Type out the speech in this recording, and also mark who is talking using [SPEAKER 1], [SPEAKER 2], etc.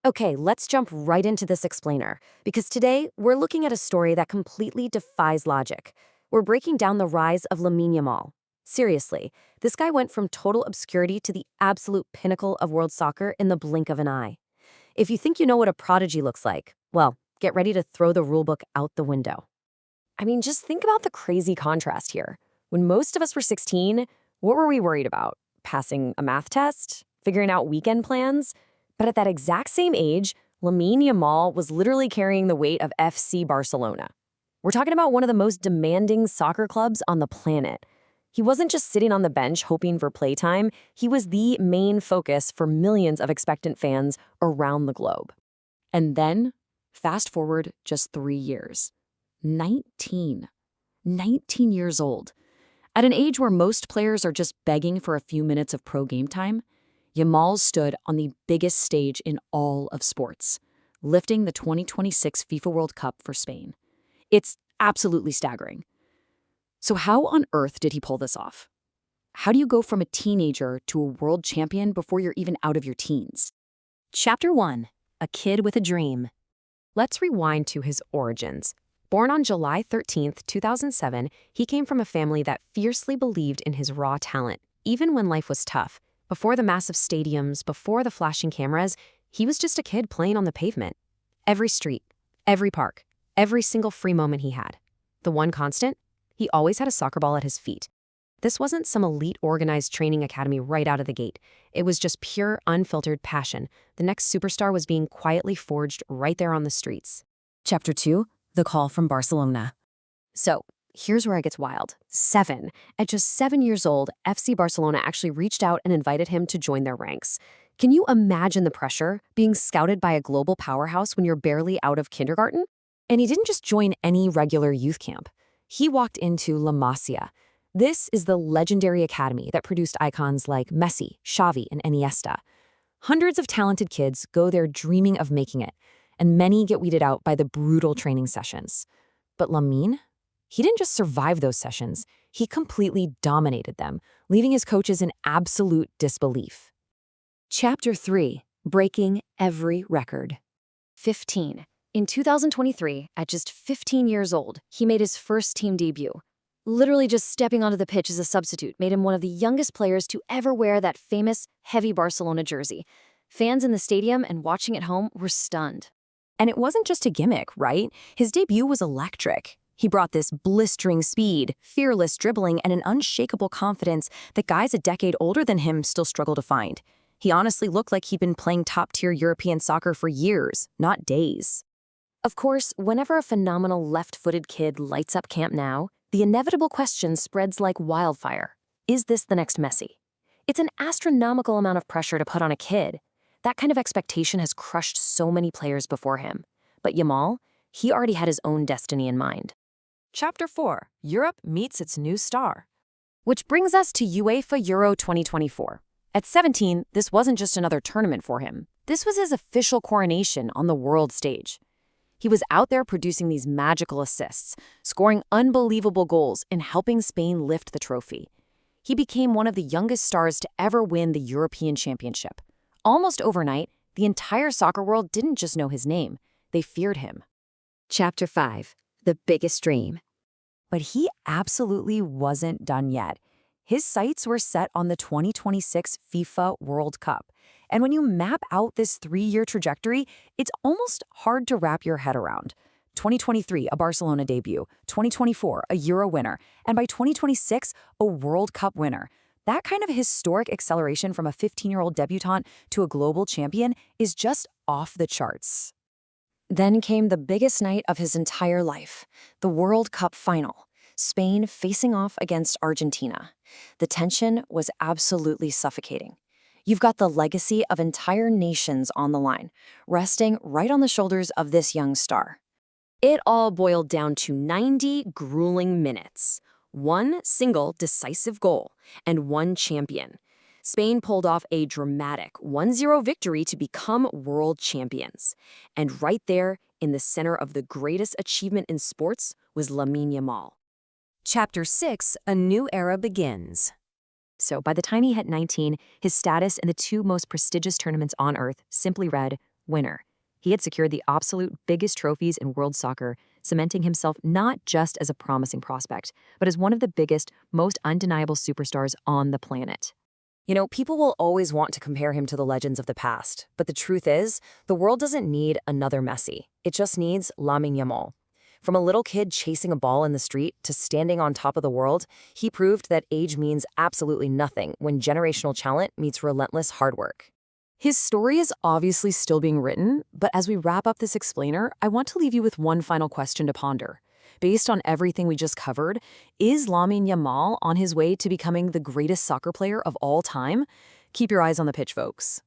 [SPEAKER 1] Okay, let's jump right into this explainer, because today we're looking at a story that completely defies logic. We're breaking down the rise of Lamine Yamal. Seriously, this guy went from total obscurity to the absolute pinnacle of world soccer in the blink of an eye. If you think you know what a prodigy looks like, well, get ready to throw the rulebook out the window.
[SPEAKER 2] I mean, just think about the crazy contrast here. When most of us were 16, what were we worried about? Passing a math test? Figuring out weekend plans? But at that exact same age, Lamine Yamal was literally carrying the weight of FC Barcelona. We're talking about one of the most demanding soccer clubs on the planet. He wasn't just sitting on the bench hoping for playtime, he was the main focus for millions of expectant fans around the globe. And then, fast forward just 3 years. 19. 19 years old. At an age where most players are just begging for a few minutes of pro game time, Yamal stood on the biggest stage in all of sports, lifting the 2026 FIFA World Cup for Spain. It's absolutely staggering. So how on earth did he pull this off? How do you go from a teenager to a world champion before you're even out of your teens?
[SPEAKER 1] Chapter 1. A Kid with a Dream. Let's rewind to his origins. Born on July 13th, 2007, he came from a family that fiercely believed in his raw talent, even when life was tough. Before the massive stadiums, before the flashing cameras, he was just a kid playing on the pavement. Every street, every park, every single free moment he had. The one constant? He always had a soccer ball at his feet. This wasn't some elite organized training academy right out of the gate. It was just pure, unfiltered passion. The next superstar was being quietly forged right there on the streets.
[SPEAKER 2] Chapter 2. The Call from Barcelona.
[SPEAKER 1] So, here's where it gets wild. 7. At just 7 years old, FC Barcelona actually reached out and invited him to join their ranks. Can you imagine the pressure, being scouted by a global powerhouse when you're barely out of kindergarten? And he didn't just join any regular youth camp. He walked into La Masia. This is the legendary academy that produced icons like Messi, Xavi, and Iniesta. Hundreds of talented kids go there dreaming of making it, and many get weeded out by the brutal training sessions. But Lamine? He didn't just survive those sessions, he completely dominated them, leaving his coaches in absolute disbelief. Chapter 3. Breaking Every Record.
[SPEAKER 2] 15. In 2023, at just 15 years old, he made his first team debut. Literally just stepping onto the pitch as a substitute made him one of the youngest players to ever wear that famous, heavy Barcelona jersey. Fans in the stadium and watching at home were stunned.
[SPEAKER 1] And it wasn't just a gimmick, right? His debut was electric. He brought this blistering speed, fearless dribbling, and an unshakable confidence that guys a decade older than him still struggle to find. He honestly looked like he'd been playing top-tier European soccer for years, not days. Of course, whenever a phenomenal left-footed kid lights up Camp Nou, the inevitable question spreads like wildfire. Is this the next Messi? It's an astronomical amount of pressure to put on a kid. That kind of expectation has crushed so many players before him. But Yamal, he already had his own destiny in mind. Chapter 4. Europe meets its new star. Which brings us to UEFA Euro 2024. At 17, this wasn't just another tournament for him. This was his official coronation on the world stage. He was out there producing these magical assists, scoring unbelievable goals and helping Spain lift the trophy. He became one of the youngest stars to ever win the European Championship. Almost overnight, the entire soccer world didn't just know his name, they feared him. Chapter 5. The Biggest Dream. But he absolutely wasn't done yet. His sights were set on the 2026 FIFA World Cup. And when you map out this 3-year trajectory, it's almost hard to wrap your head around. 2023, a Barcelona debut. 2024, a Euro winner. And by 2026, a World Cup winner. That kind of historic acceleration from a 15-year-old debutante to a global champion is just off the charts. Then came the biggest night of his entire life, the World Cup final. Spain facing off against Argentina. The tension was absolutely suffocating. You've got the legacy of entire nations on the line, resting right on the shoulders of this young star. It all boiled down to 90 grueling minutes. One single decisive goal, and one champion. Spain pulled off a dramatic 1-0 victory to become world champions. And right there, in the center of the greatest achievement in sports, was Lamine Yamal. Chapter 6, a new era begins. So by the time he hit 19, his status in the 2 most prestigious tournaments on Earth simply read,
[SPEAKER 2] winner. He had secured the absolute biggest trophies in world soccer, cementing himself not just as a promising prospect, but as one of the biggest, most undeniable superstars on the planet. People will always want to compare him to the legends of the past, but the truth is, the world doesn't need another Messi. It just needs Lamine Yamal. From a little kid chasing a ball in the street to standing on top of the world, he proved that age means absolutely nothing when generational talent meets relentless hard work.
[SPEAKER 1] His story is obviously still being written, but as we wrap up this explainer, I want to leave you with one final question to ponder. Based on everything we just covered, is Lamine Yamal on his way to becoming the greatest soccer player of all time? Keep your eyes on the pitch, folks.